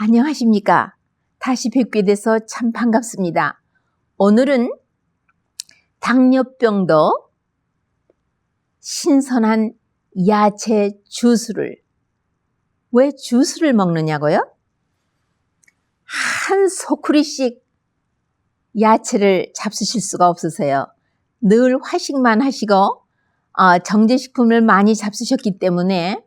안녕하십니까? 다시 뵙게 돼서 참 반갑습니다. 오늘은 당뇨병도 신선한 야채 주스를, 왜 주스를 먹느냐고요? 한 소쿠리씩 야채를 잡수실 수가 없으세요. 늘 화식만 하시고 정제식품을 많이 잡수셨기 때문에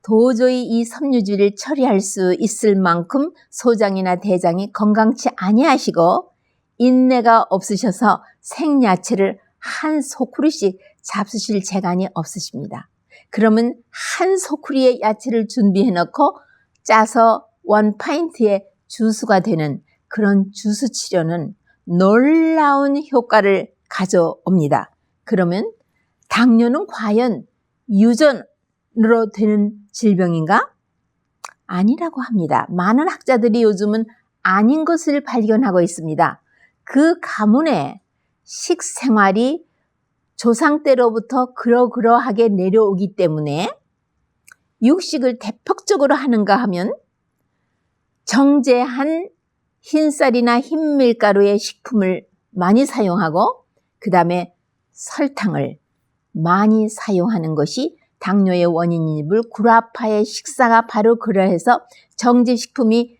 도저히 이 섬유질을 처리할 수 있을 만큼 소장이나 대장이 건강치 아니하시고 인내가 없으셔서 생야채를 한 소쿠리씩 잡수실 재간이 없으십니다. 그러면 한 소쿠리의 야채를 준비해 놓고 짜서 1파인트의 주스가 되는 그런 주스 치료는 놀라운 효과를 가져옵니다. 그러면 당뇨는 과연 유전으로 되는 질병인가? 아니라고 합니다. 많은 학자들이 요즘은 아닌 것을 발견하고 있습니다. 그 가문의 식생활이 조상 때로부터 그러그러하게 내려오기 때문에 육식을 대폭적으로 하는가 하면 정제한 흰쌀이나 흰밀가루의 식품을 많이 사용하고 그 다음에 설탕을 많이 사용하는 것이 당뇨의 원인임을 구라파의 식사가 바로 그러해서 정제식품이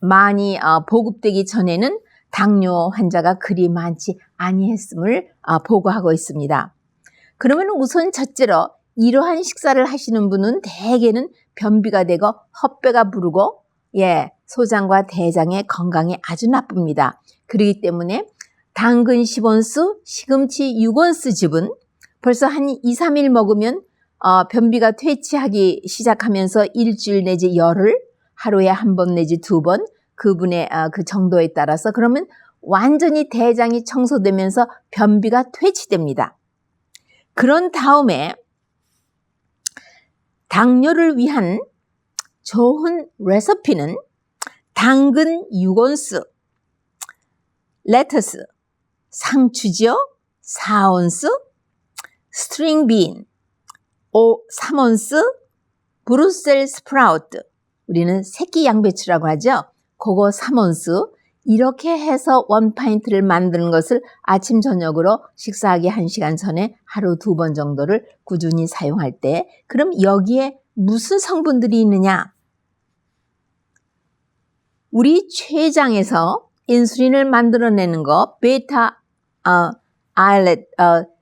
많이 보급되기 전에는 당뇨 환자가 그리 많지 아니했음을 보고하고 있습니다. 그러면 우선 첫째로 이러한 식사를 하시는 분은 대개는 변비가 되고 헛배가 부르고 소장과 대장의 건강에 아주 나쁩니다. 그렇기 때문에 당근 10온스, 시금치 6온스 즙은 벌써 한 2, 3일 먹으면 변비가 퇴치하기 시작하면서 일주일 내지 열흘, 하루에 한 번 내지 두 번, 그분의 그 정도에 따라서 그러면 완전히 대장이 청소되면서 변비가 퇴치됩니다. 그런 다음에 당뇨를 위한 좋은 레시피는 당근 6온스, 레터스, 상추죠, 4온스, 스트링 빈, 3온스, 브루셀 스프라우트, 우리는 새끼 양배추라고 하죠. 그거 3온스, 이렇게 해서 1파인트를 만드는 것을 아침 저녁으로 식사하기 1시간 전에 하루 2번 정도를 꾸준히 사용할 때, 그럼 여기에 무슨 성분들이 있느냐? 우리 췌장에서 인슐린을 만들어내는 거 베타 아일렛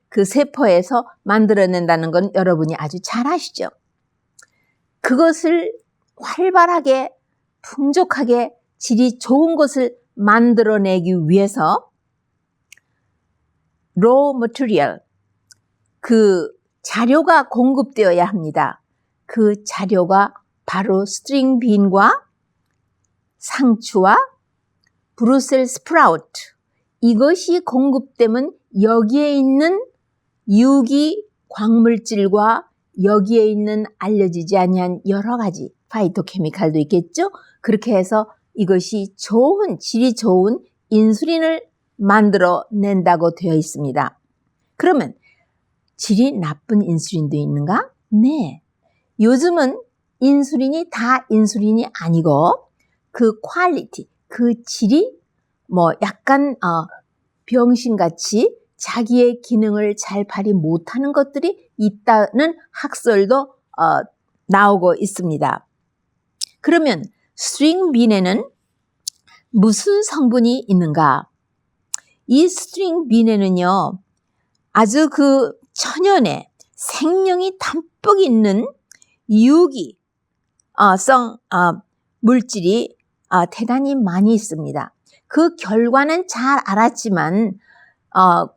그 세포에서 만들어낸다는 건 여러분이 아주 잘 아시죠? 그것을 활발하게 풍족하게 질이 좋은 것을 만들어내기 위해서 raw material, 그 자료가 공급되어야 합니다. 그 자료가 바로 스트링 빈과 상추와 브루셀 스프라우트, 이것이 공급되면 여기에 있는 유기 광물질과 여기에 있는 알려지지 아니한 여러 가지 파이토케미칼도 있겠죠. 그렇게 해서 이것이 좋은, 질이 좋은 인슐린을 만들어낸다고 되어 있습니다. 그러면 질이 나쁜 인슐린도 있는가? 네. 요즘은 인슐린이 다 인슐린이 아니고 그 퀄리티, 그 질이 약간 병신같이 자기의 기능을 잘 발휘 못하는 것들이 있다는 학설도 나오고 있습니다. 그러면 스트링 빈에는 무슨 성분이 있는가? 이 스트링 빈에는요, 아주 그 천연의 생명이 담뿍 있는 유기성 물질이 대단히 많이 있습니다. 그 결과는 잘 알았지만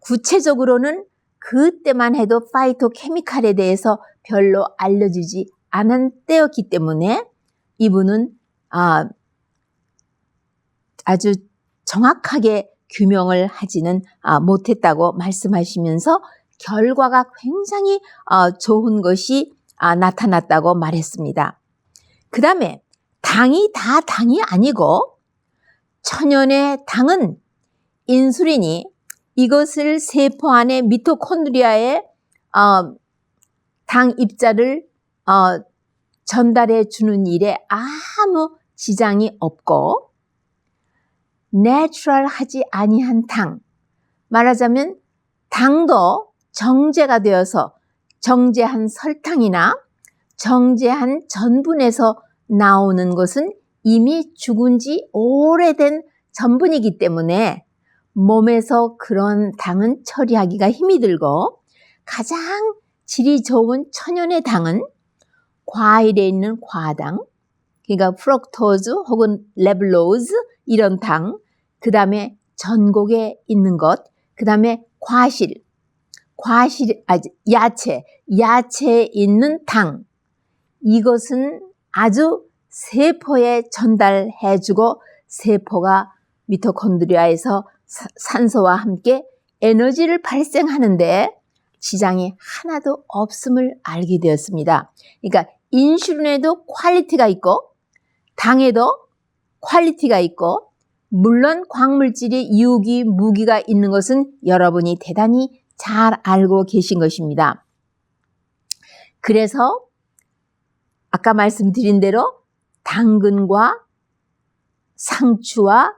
구체적으로는 그때만 해도 파이토케미칼에 대해서 별로 알려지지 않은 때였기 때문에 이분은 아주 정확하게 규명을 하지는 못했다고 말씀하시면서 결과가 굉장히 좋은 것이 나타났다고 말했습니다. 그 다음에 당이 다 당이 아니고 천연의 당은 인슐린이 이것을 세포 안에 미토콘드리아의 당 입자를 전달해 주는 일에 아무 지장이 없고 내추럴하지 아니한 당, 말하자면 당도 정제가 되어서 정제한 설탕이나 정제한 전분에서 나오는 것은 이미 죽은 지 오래된 전분이기 때문에 몸에서 그런 당은 처리하기가 힘이 들고 가장 질이 좋은 천연의 당은 과일에 있는 과당, 그러니까 프럭토즈 혹은 레블로즈 이런 당, 그 다음에 전곡에 있는 것, 그 다음에 야채에 있는 당, 이것은 아주 세포에 전달해주고 세포가 미토콘드리아에서 산소와 함께 에너지를 발생하는데 지장이 하나도 없음을 알게 되었습니다. 그러니까 인슐린에도 퀄리티가 있고 당에도 퀄리티가 있고 물론 광물질이 유기, 무기가 있는 것은 여러분이 대단히 잘 알고 계신 것입니다. 그래서 아까 말씀드린 대로 당근과 상추와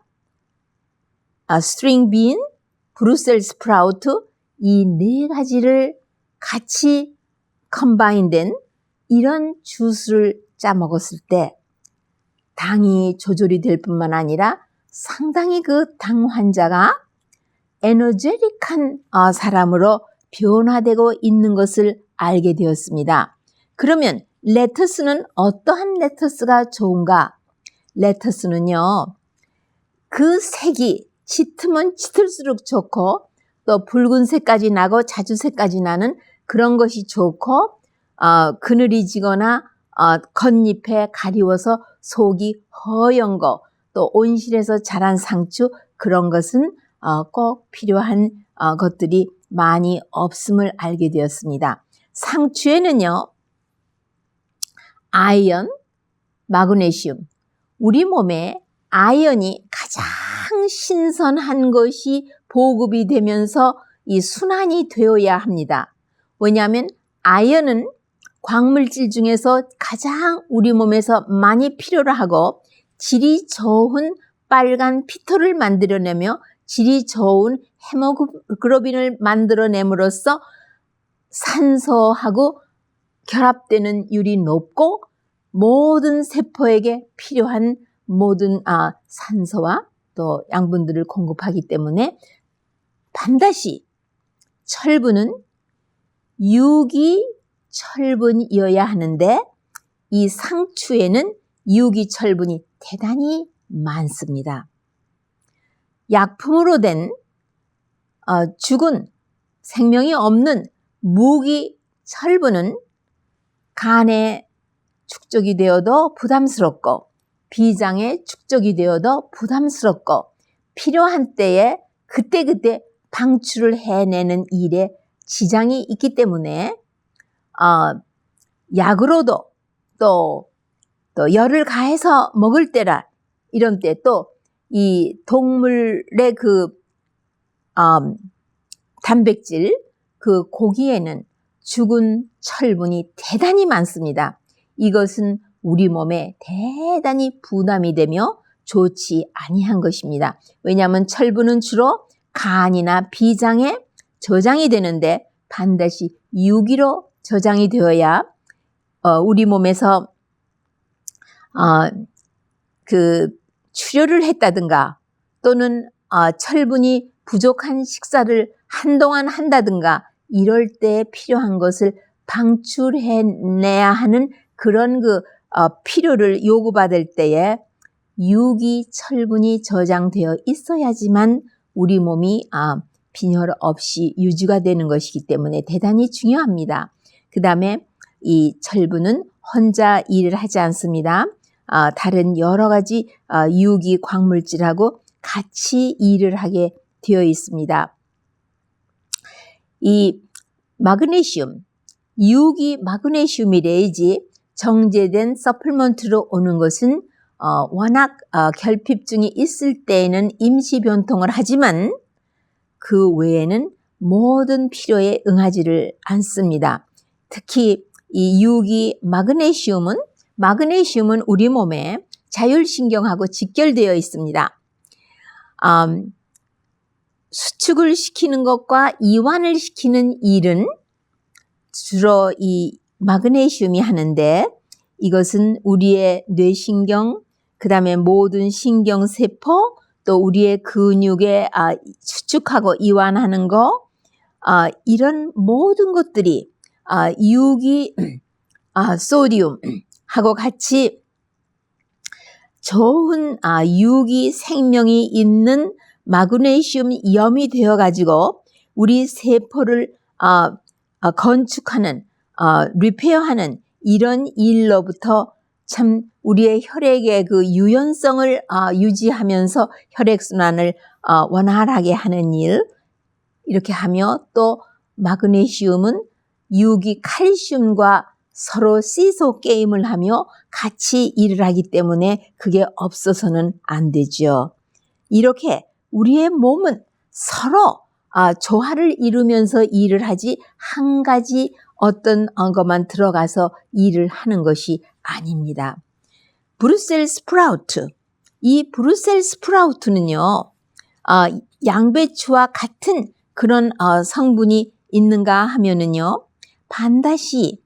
스트링 빈, 브루셀 스프라우트 이 네 가지를 같이 컴바인된 이런 주스를 짜 먹었을 때 당이 조절이 될 뿐만 아니라 상당히 그 당 환자가 에너제틱한 사람으로 변화되고 있는 것을 알게 되었습니다. 그러면 레터스는 어떠한 레터스가 좋은가? 레터스는요, 그 색이 짙으면 짙을수록 좋고 또 붉은색까지 나고 자주색까지 나는 그런 것이 좋고 그늘이 지거나 겉잎에 가리워서 속이 허연 거, 또 온실에서 자란 상추 그런 것은 꼭 필요한 것들이 많이 없음을 알게 되었습니다. 상추에는요, 아연, 마그네슘, 우리 몸에 아연이 가장 신선한 것이 보급이 되면서 이 순환이 되어야 합니다. 왜냐하면 아연은 광물질 중에서 가장 우리 몸에서 많이 필요로 하고 질이 좋은 빨간 피토를 만들어내며 질이 좋은 헤모글로빈을 만들어냄으로써 산소하고 결합되는 율이 높고 모든 세포에게 필요한 모든 산소와 또 양분들을 공급하기 때문에 반드시 철분은 유기철분이어야 하는데 이 상추에는 유기철분이 대단히 많습니다. 약품으로 된 죽은 생명이 없는 무기철분은 간에 축적이 되어도 부담스럽고 비장에 축적이 되어도 부담스럽고 필요한 때에 그때그때 방출을 해내는 일에 지장이 있기 때문에 약으로도 또 열을 가해서 먹을 때라 이런 때 또 이 동물의 그 단백질 그 고기에는 죽은 철분이 대단히 많습니다. 이것은 우리 몸에 대단히 부담이 되며 좋지 아니한 것입니다. 왜냐하면 철분은 주로 간이나 비장에 저장이 되는데 반드시 유기로 저장이 되어야 우리 몸에서 그 출혈을 했다든가 또는 철분이 부족한 식사를 한동안 한다든가 이럴 때 필요한 것을 방출해내야 하는 그런 그 필요를 요구받을 때에 유기철분이 저장되어 있어야지만 우리 몸이 빈혈 없이 유지가 되는 것이기 때문에 대단히 중요합니다. 그 다음에 이 철분은 혼자 일을 하지 않습니다. 다른 여러 가지 유기 광물질하고 같이 일을 하게 되어 있습니다. 이 마그네슘, 유기 마그네슘이래야지 정제된 서플먼트로 오는 것은 워낙 결핍증이 있을 때에는 임시 변통을 하지만 그 외에는 모든 필요에 응하지를 않습니다. 특히 이 유기 마그네슘은 마그네슘은 우리 몸에 자율신경하고 직결되어 있습니다. 수축을 시키는 것과 이완을 시키는 일은 주로 이 마그네슘이 하는데, 이것은 우리의 뇌신경, 그 다음에 모든 신경세포, 또 우리의 근육에 수축하고 이완하는 거, 이런 모든 것들이 유기 소디움하고 같이 좋은 유기 생명이 있는 마그네슘 염이 되어 가지고 우리 세포를 건축하는 리페어하는 이런 일로부터 참 우리의 혈액의 그 유연성을 유지하면서 혈액순환을 원활하게 하는 일, 이렇게 하며, 또 마그네슘은 유기 칼슘과 서로 시소 게임을 하며 같이 일을 하기 때문에 그게 없어서는 안 되죠. 이렇게 우리의 몸은 서로 조화를 이루면서 일을 하지 한 가지 어떤 것만 들어가서 일을 하는 것이 아닙니다. 브루셀 스프라우트, 이 브루셀 스프라우트는요, 양배추와 같은 그런 성분이 있는가 하면은요, 반드시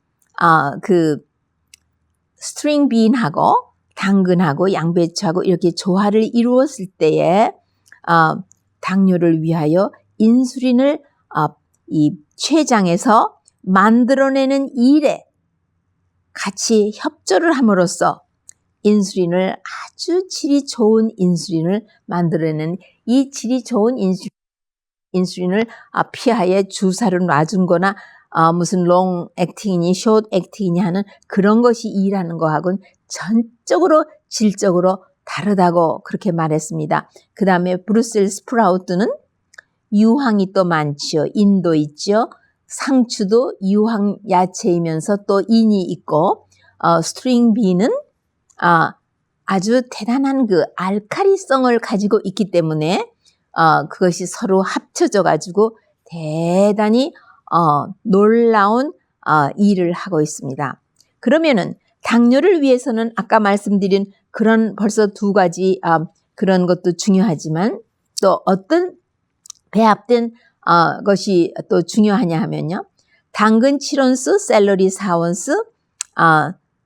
그 스트링 빈하고 당근하고 양배추하고 이렇게 조화를 이루었을 때에 당뇨를 위하여 인슐린을 이 췌장에서 만들어내는 일에 같이 협조를 함으로써 인슐린을, 아주 질이 좋은 인슐린을 만들어내는, 이 질이 좋은 인슐린을 피하에 주사를 놔준 거나 무슨 롱 액팅이니 숏 액팅이니 하는 그런 것이 일하는 거하고는 전적으로 질적으로 다르다고 그렇게 말했습니다. 그 다음에 브루셀 스프라우트는 유황이 또 많죠. 인도 있죠. 상추도 유황 야채이면서 또 인이 있고, 스트링 비는 아주 대단한 그 알칼리성을 가지고 있기 때문에 그것이 서로 합쳐져 가지고 대단히 놀라운 일을 하고 있습니다. 그러면은 당뇨를 위해서는 아까 말씀드린 그런 벌써 두 가지 그런 것도 중요하지만, 또 어떤 배합된 것이 또 중요하냐 하면요, 당근 7온스, 샐러리 4온스,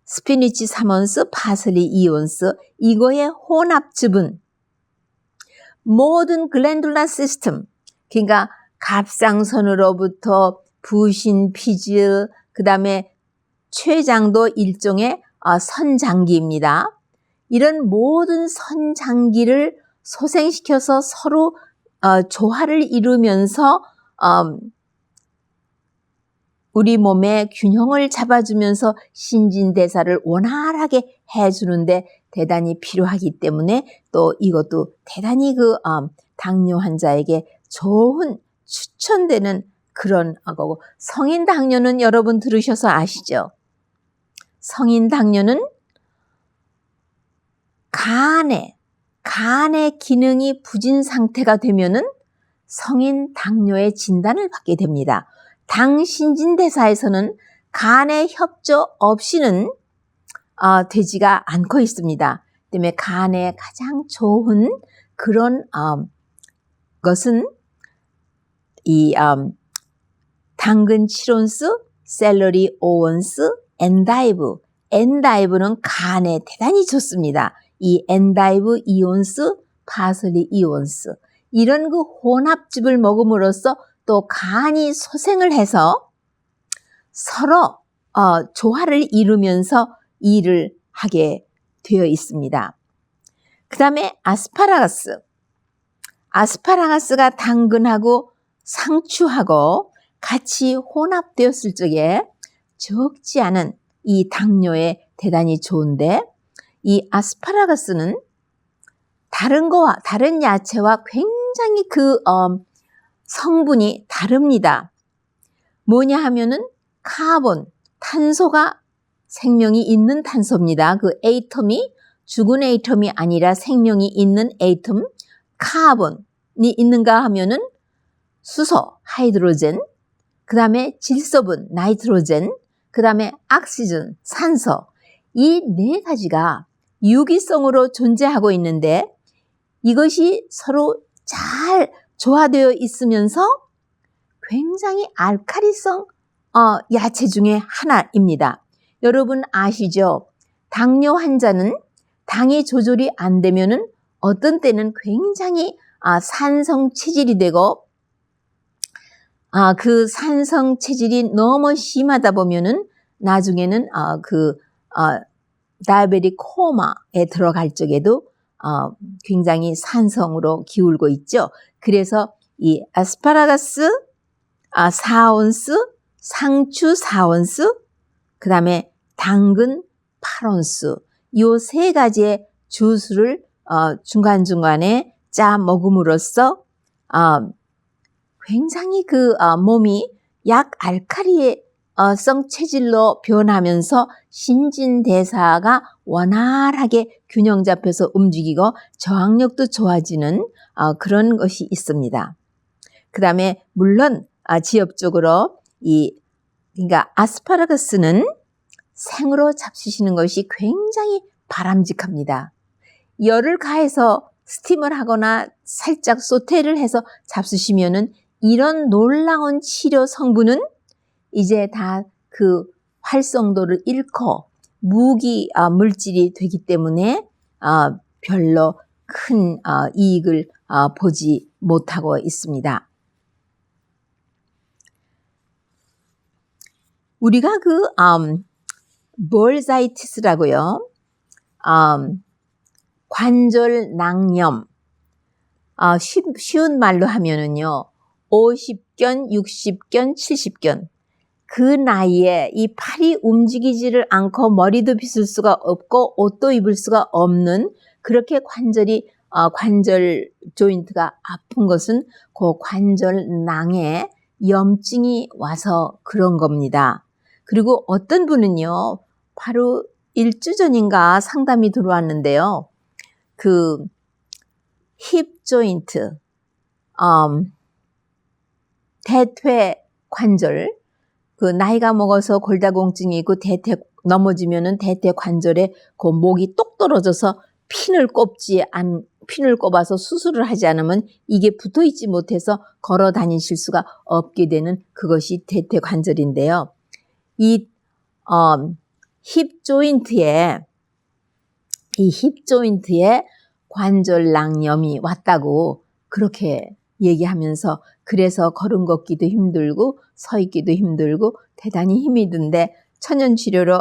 스피니치 3온스, 파슬리 2온스, 이거의 혼합즙은 모든 글랜듈라 시스템, 그러니까 갑상선으로부터 부신, 피질, 그 다음에 췌장도 일종의 선장기입니다. 이런 모든 선장기를 소생시켜서 서로 조화를 이루면서 우리 몸의 균형을 잡아주면서 신진대사를 원활하게 해주는데 대단히 필요하기 때문에, 또 이것도 대단히 그 당뇨 환자에게 좋은 추천되는 그런 거고, 성인 당뇨는 여러분 들으셔서 아시죠? 성인 당뇨는 간의 기능이 부진 상태가 되면은 성인 당뇨의 진단을 받게 됩니다. 당 신진대사에서는 간의 협조 없이는 되지가 않고 있습니다. 때문에 간에 가장 좋은 그런 것은 이 당근 7온스, 샐러리 5온스, 엔다이브는 간에 대단히 좋습니다. 이 엔다이브 2온스, 파슬리 2온스, 이런 그 혼합즙을 먹음으로써 또 간이 소생을 해서 서로 조화를 이루면서 일을 하게 되어 있습니다. 그 다음에 아스파라거스가 당근하고 상추하고 같이 혼합되었을 적에 적지 않은 이 당뇨에 대단히 좋은데, 이 아스파라거스는 다른 야채와 굉장히 그 성분이 다릅니다. 뭐냐 하면은 탄소가 생명이 있는 탄소입니다. 그 에이텀이 죽은 에이텀이 아니라 생명이 있는 에이텀, 카본이 있는가 하면은 수소, 하이드로젠, 그 다음에 질소분, 나이트로젠, 그 다음에 옥시전, 산소, 이 네 가지가 유기성으로 존재하고 있는데 이것이 서로 잘 조화되어 있으면서 굉장히 알칼리성 야채 중에 하나입니다. 여러분 아시죠? 당뇨 환자는 당이 조절이 안 되면은 어떤 때는 굉장히 산성 체질이 되고 그 산성 체질이 너무 심하다 보면은 나중에는 다이아베틱 코마에 들어갈 적에도 굉장히 산성으로 기울고 있죠. 그래서 이 아스파라거스 4온스, 상추 4온스, 그 다음에 당근 8온스 요 세 가지의 주스를 중간중간에 짜 먹음으로써 굉장히 몸이 약알칼리성 체질로 변하면서 신진대사가 원활하게 균형 잡혀서 움직이고 저항력도 좋아지는 그런 것이 있습니다. 그 다음에 물론 지엽적으로 그러니까 아스파라거스는 생으로 잡수시는 것이 굉장히 바람직합니다. 열을 가해서 스팀을 하거나 살짝 소테를 해서 잡수시면은 이런 놀라운 치료 성분은 이제 다 그 활성도를 잃고 무기 물질이 되기 때문에 별로 큰 이익을 보지 못하고 있습니다. 우리가 볼사이티스라고요. 관절 낭염. 쉬운 말로 하면은요. 50견, 60견, 70견. 그 나이에 이 팔이 움직이지를 않고 머리도 빗을 수가 없고 옷도 입을 수가 없는 그렇게 관절 조인트가 아픈 것은 그 관절낭에 염증이 와서 그런 겁니다. 그리고 어떤 분은요, 바로 일주 전인가 상담이 들어왔는데요. 힙 조인트, 대퇴 관절, 나이가 먹어서 골다공증이 있고 넘어지면은 대퇴 관절에 목이 똑 떨어져서 핀을 꼽아서 수술을 하지 않으면 이게 붙어 있지 못해서 걸어 다니실 수가 없게 되는 그것이 대퇴 관절인데요. 이 힙 조인트에 관절낭염이 왔다고 그렇게 얘기하면서 그래서 걸음 걷기도 힘들고 서 있기도 힘들고 대단히 힘이 든데 천연치료로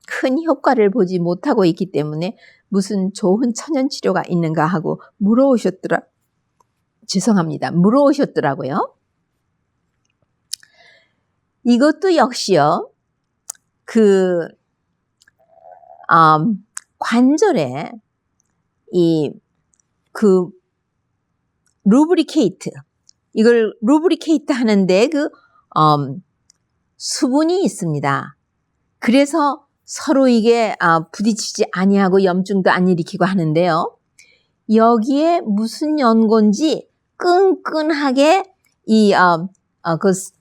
큰 효과를 보지 못하고 있기 때문에 무슨 좋은 천연치료가 있는가 하고 물어오셨더라고요. 이것도 역시요. 관절에 이걸 루브리케이트 하는데 수분이 있습니다. 그래서 서로 이게 부딪히지 아니하고 염증도 안 일으키고 하는데요. 여기에 무슨 연고인지 끈끈하게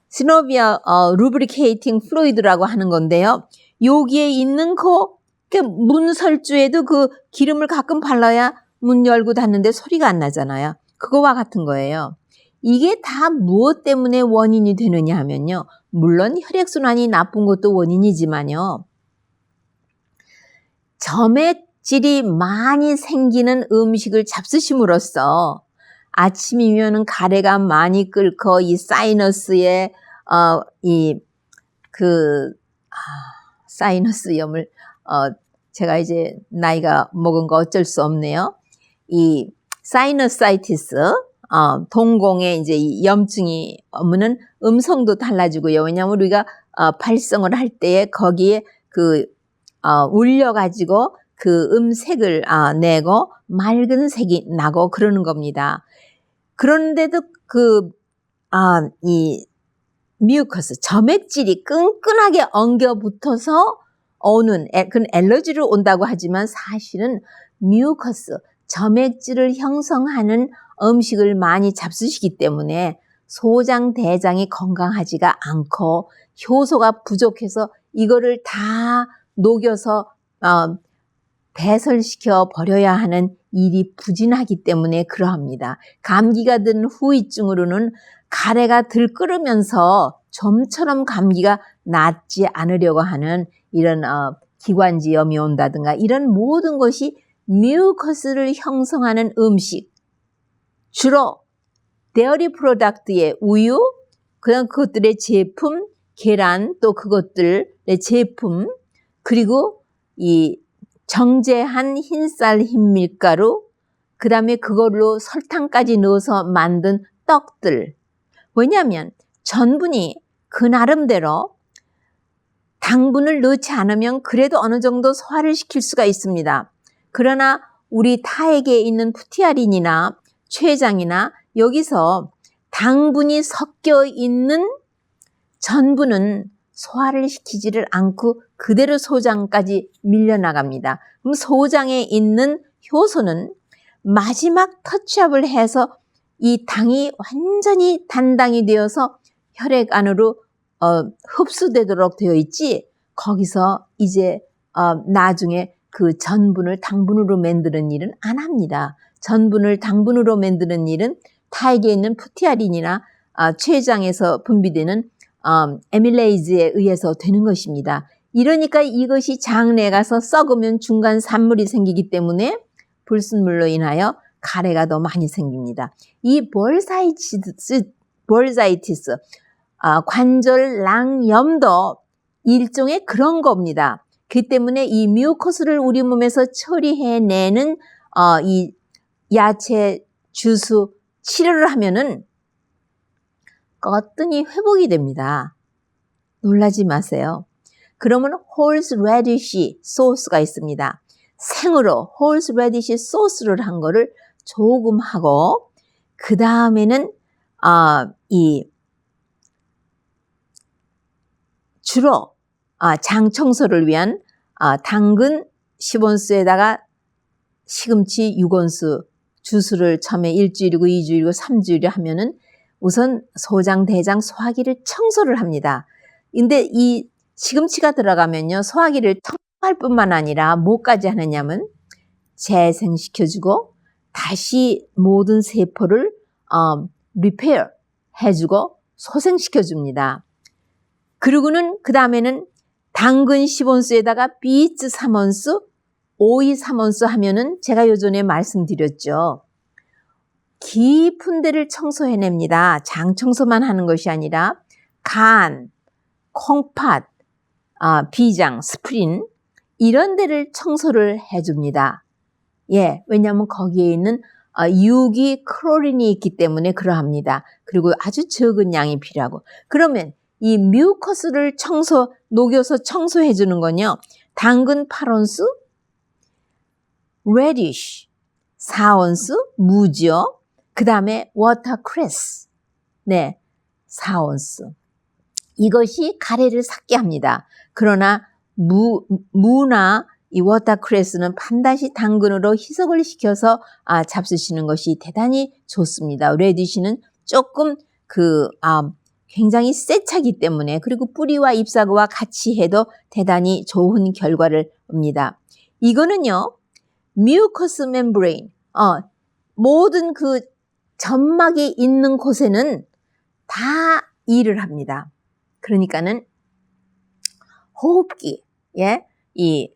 시노비아 루브리케이팅 플루이드라고 하는 건데요. 여기에 있는 문설주에도 기름을 가끔 발라야 문 열고 닫는데 소리가 안 나잖아요. 그거와 같은 거예요. 이게 다 무엇 때문에 원인이 되느냐 하면요. 물론 혈액순환이 나쁜 것도 원인이지만요. 점액질이 많이 생기는 음식을 잡수심으로써 아침이면은 가래가 많이 끓고 이 사이너스에 사이너스염을 제가 이제 나이가 먹은 거 어쩔 수 없네요. 이 사이너사이티스 동공에 이제 이 염증이 오면은 음성도 달라지고요. 왜냐하면 우리가 발성을 할 때에 거기에 울려가지고 음색을 내고 맑은 색이 나고 그러는 겁니다. 그런데도 이 뮤커스 점액질이 끈끈하게 엉겨 붙어서 오는 그건 알러지로 온다고 하지만 사실은 뮤커스 점액질을 형성하는 음식을 많이 잡수시기 때문에 소장 대장이 건강하지가 않고 효소가 부족해서 이거를 다 녹여서 배설시켜 버려야 하는 일이 부진하기 때문에 그러합니다. 감기가 든 후유증으로는 가래가 들끓으면서 좀처럼 감기가 낫지 않으려고 하는 이런 기관지염이 온다든가 이런 모든 것이 뮤커스를 형성하는 음식, 주로 데어리 프로덕트의 우유, 그다음 그것들의 제품, 계란, 또 그것들의 제품, 그리고 이 정제한 흰쌀 흰밀가루, 그 다음에 그걸로 설탕까지 넣어서 만든 떡들. 왜냐하면 전분이 그 나름대로 당분을 넣지 않으면 그래도 어느 정도 소화를 시킬 수가 있습니다. 그러나 우리 타액에 있는 푸티아린이나 췌장이나 여기서 당분이 섞여 있는 전분은 소화를 시키지를 않고 그대로 소장까지 밀려나갑니다. 그럼 소장에 있는 효소는 마지막 터치업을 해서 이 당이 완전히 단당이 되어서 혈액 안으로 흡수되도록 되어 있지, 거기서 이제 나중에 그 전분을 당분으로 만드는 일은 안 합니다. 전분을 당분으로 만드는 일은 타액에 있는 푸티아린이나 췌장에서 분비되는 에밀레이즈에 의해서 되는 것입니다. 이러니까 이것이 장내에 가서 썩으면 중간 산물이 생기기 때문에 불순물로 인하여 가래가 더 많이 생깁니다. 이 볼사이티스, 관절낭염도 일종의 그런 겁니다. 그 때문에 이 뮤커스를 우리 몸에서 처리해내는 이 야채 주스 치료를 하면은 거뜬히 회복이 됩니다. 놀라지 마세요. 그러면 홀스레디시 소스가 있습니다. 생으로 홀스레디시 소스를 한 거를 조금 하고, 그 다음에는 이 주로 장 청소를 위한 당근 10온스에다가 시금치 6온스 주스를 처음에 1주일이고 2주일이고 3주일을 하면은 우선 소장, 대장, 소화기를 청소를 합니다. 근데 이 시금치가 들어가면요, 소화기를 청소할 뿐만 아니라 뭐까지 하느냐면 재생시켜주고 다시 모든 세포를 리페어 해주고 소생시켜줍니다. 그리고는 그 다음에는 당근 10온스에다가 비트 3온스, 오이 3온스 하면은 제가 요전에 말씀드렸죠. 깊은 데를 청소해냅니다. 장 청소만 하는 것이 아니라 간, 콩팥, 비장, 스프린 이런 데를 청소를 해줍니다. 예, 왜냐하면 거기에 있는 유기 클로린이 있기 때문에 그러합니다. 그리고 아주 적은 양이 필요하고, 그러면 이 뮤커스를 녹여서 청소해 주는 건요, 당근 8온스, 레디쉬 4온스, 무죠. 그 다음에 워터크레스, 네, 4온스. 이것이 가래를 삭게 합니다. 그러나 무나 이 워터크레스는 반드시 당근으로 희석을 시켜서 잡수시는 것이 대단히 좋습니다. 레디쉬는 조금 굉장히 세차기 때문에, 그리고 뿌리와 잎사귀와 같이 해도 대단히 좋은 결과를 옵니다. 이거는요, 뮤커스 멤브레인, 모든 그 점막이 있는 곳에는 다 일을 합니다. 그러니까는 호흡기, 예, 이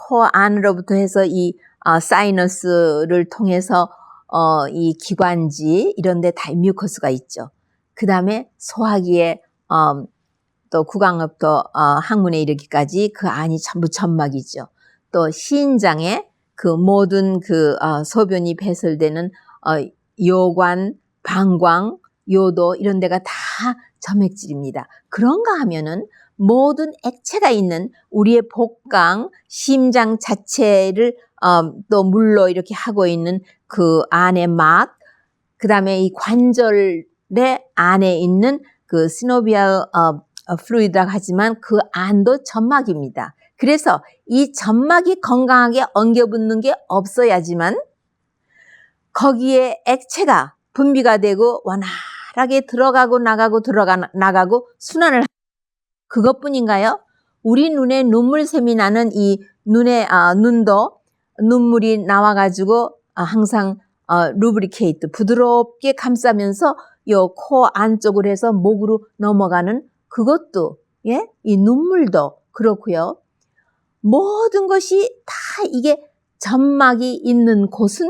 코 안으로부터 해서 이 사이너스를 통해서 이 기관지 이런 데 다 뮤커스가 있죠. 그 다음에 소화기에 또 구강업도 항문에 이르기까지 그 안이 전부 점막이죠. 또 신장에 그 모든 소변이 배설되는 요관, 방광, 요도 이런 데가 다 점액질입니다. 그런가 하면은 모든 액체가 있는 우리의 복강, 심장 자체를 또 물로 이렇게 하고 있는 그 안에 막, 그 다음에 이 관절의 안에 있는 그 시노비얼 플루이드라고 하지만 그 안도 점막입니다. 그래서 이 점막이 건강하게 엉겨붙는 게 없어야지만 거기에 액체가 분비가 되고 원활하게 들어가고 나가고 나가고 순환을, 그것뿐인가요? 우리 눈에 눈물샘이 나는 이 눈도 눈물이 나와가지고 항상 루브리케이트 부드럽게 감싸면서 요 코 안쪽으로 해서 목으로 넘어가는 그것도 이 눈물도 그렇고요. 모든 것이 다 이게 점막이 있는 곳은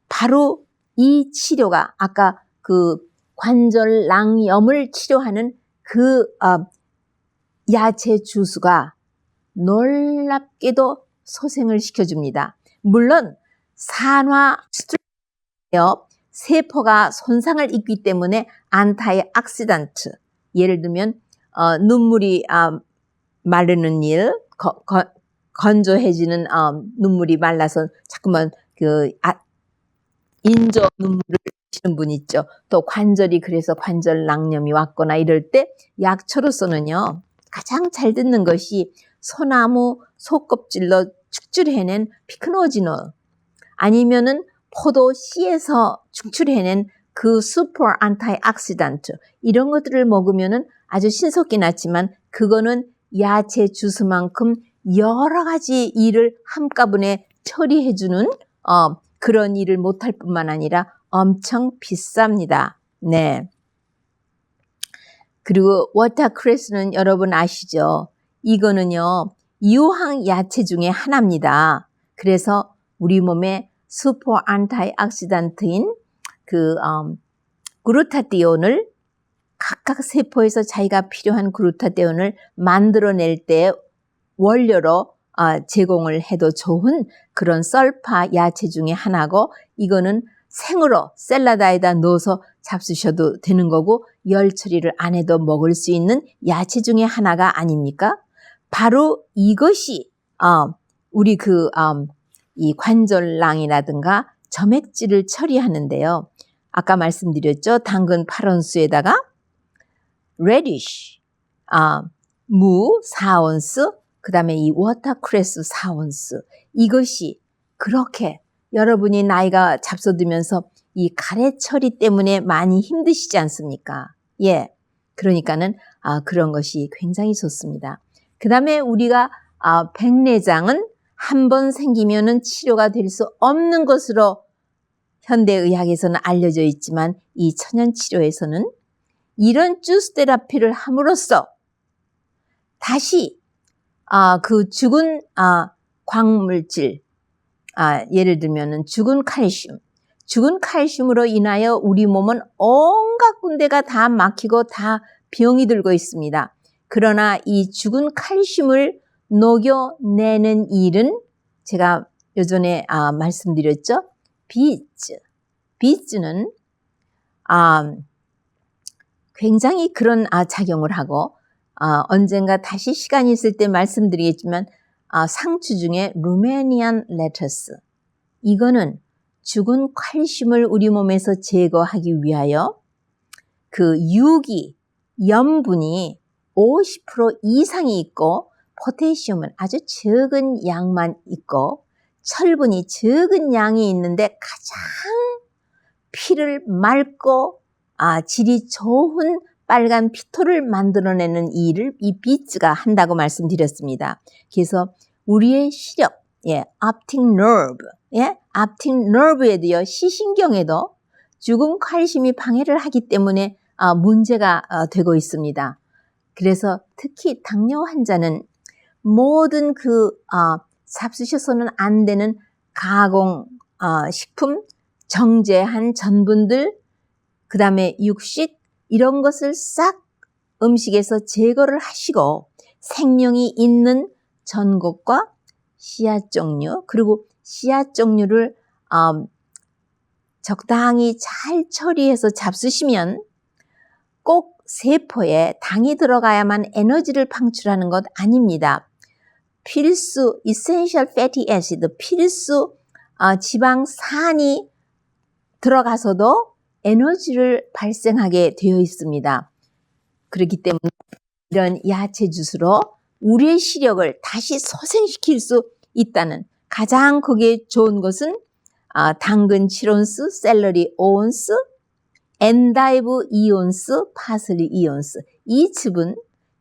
바로 이 치료가 아까 그 관절낭염을 치료하는 그 야채 주스가 놀랍게도 소생을 시켜줍니다. 물론 산화 스트레스요. 세포가 손상을 입기 때문에 안타이 악시던트, 예를 들면 눈물이 마르는 일, 건조해지는 눈물이 말라서 자꾸만 인조 눈물을 흘리시는 분 있죠. 또 관절이 그래서 관절낭염이 왔거나 이럴 때 약초로서는요, 가장 잘 듣는 것이 소나무 속껍질로 축출해낸 피크노지놀, 아니면은 포도 씨에서 축출해낸 그 슈퍼 안타이 악시던트, 이런 것들을 먹으면은 아주 신속히 낫지만 그거는 야채 주스만큼 여러 가지 일을 한꺼번에 처리해주는 그런 일을 못할 뿐만 아니라 엄청 비쌉니다. 네. 그리고 워터크레스는 여러분 아시죠? 이거는요, 유황 야채 중에 하나입니다. 그래서 우리 몸에 슈퍼 안타이 악시던트인 그루타티온을 각각 세포에서 자기가 필요한 그루타티온을 만들어낼 때 원료로 제공을 해도 좋은 그런 썰파 야채 중에 하나고, 이거는 생으로 샐러드에다 넣어서 잡수셔도 되는 거고 열 처리를 안 해도 먹을 수 있는 야채 중에 하나가 아닙니까? 바로 이것이 우리 이 관절낭이라든가 점액질을 처리하는데요. 아까 말씀드렸죠. 당근 8온스에다가 레디쉬, 무 4온스, 그 다음에 이 워터크레스 4온스, 이것이 그렇게 여러분이 나이가 잡숴들면서 이 가래 처리 때문에 많이 힘드시지 않습니까? 예. 그러니까는 그런 것이 굉장히 좋습니다. 그 다음에 우리가 백내장은 한 번 생기면은 치료가 될 수 없는 것으로 현대의학에서는 알려져 있지만 이 천연치료에서는 이런 주스 테라피를 함으로써 다시 그 죽은 광물질, 예를 들면은 죽은 칼슘으로 인하여 우리 몸은 온갖 군데가 다 막히고 다 병이 들고 있습니다. 그러나 이 죽은 칼슘을 녹여내는 일은 제가 예전에 말씀드렸죠. 비즈는 굉장히 그런 작용을 하고, 언젠가 다시 시간이 있을 때 말씀드리겠지만 상추 중에 루메니안 레터스, 이거는 죽은 칼슘을 우리 몸에서 제거하기 위하여 그 유기, 염분이 50% 이상이 있고 포테시움은 아주 적은 양만 있고 철분이 적은 양이 있는데 가장 피를 맑고 질이 좋은 빨간 피토를 만들어내는 일을 이 비츠가 한다고 말씀드렸습니다. 그래서 우리의 시력, optic nerve, optic nerve에도요, 시신경에도 죽은 칼슘이 방해를 하기 때문에 문제가 되고 있습니다. 그래서 특히 당뇨 환자는 모든 잡수셔서는 안 되는 가공 식품, 정제한 전분들, 그 다음에 육식, 이런 것을 싹 음식에서 제거를 하시고 생명이 있는 전곡과 씨앗 종류, 그리고 씨앗 종류를 적당히 잘 처리해서 잡수시면 꼭 세포에 당이 들어가야만 에너지를 방출하는 것 아닙니다. 필수 essential fatty acid, 필수 지방산이 들어가서도 에너지를 발생하게 되어 있습니다. 그렇기 때문에 이런 야채 주스로 우리의 시력을 다시 소생시킬 수 있다는, 가장 거기에 좋은 것은 당근 7온스, 샐러리 5온스, 엔다이브 2온스, 파슬리 2온스. 이 즙은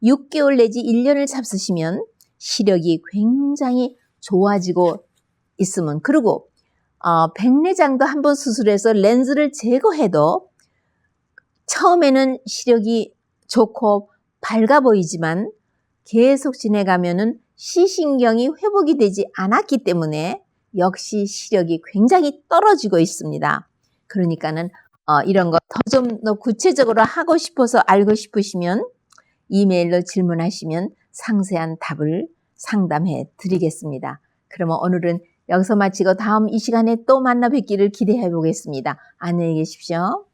6개월 내지 1년을 잡수시면 시력이 굉장히 좋아지고 있으면, 그리고 백내장도 한번 수술해서 렌즈를 제거해도 처음에는 시력이 좋고 밝아 보이지만 계속 지내가면은 시신경이 회복이 되지 않았기 때문에 역시 시력이 굉장히 떨어지고 있습니다. 그러니까는 이런 거 더 좀 더 구체적으로 하고 싶어서 알고 싶으시면 이메일로 질문하시면 상세한 답을 상담해 드리겠습니다. 그러면 오늘은 여기서 마치고 다음 이 시간에 또 만나 뵙기를 기대해 보겠습니다. 안녕히 계십시오.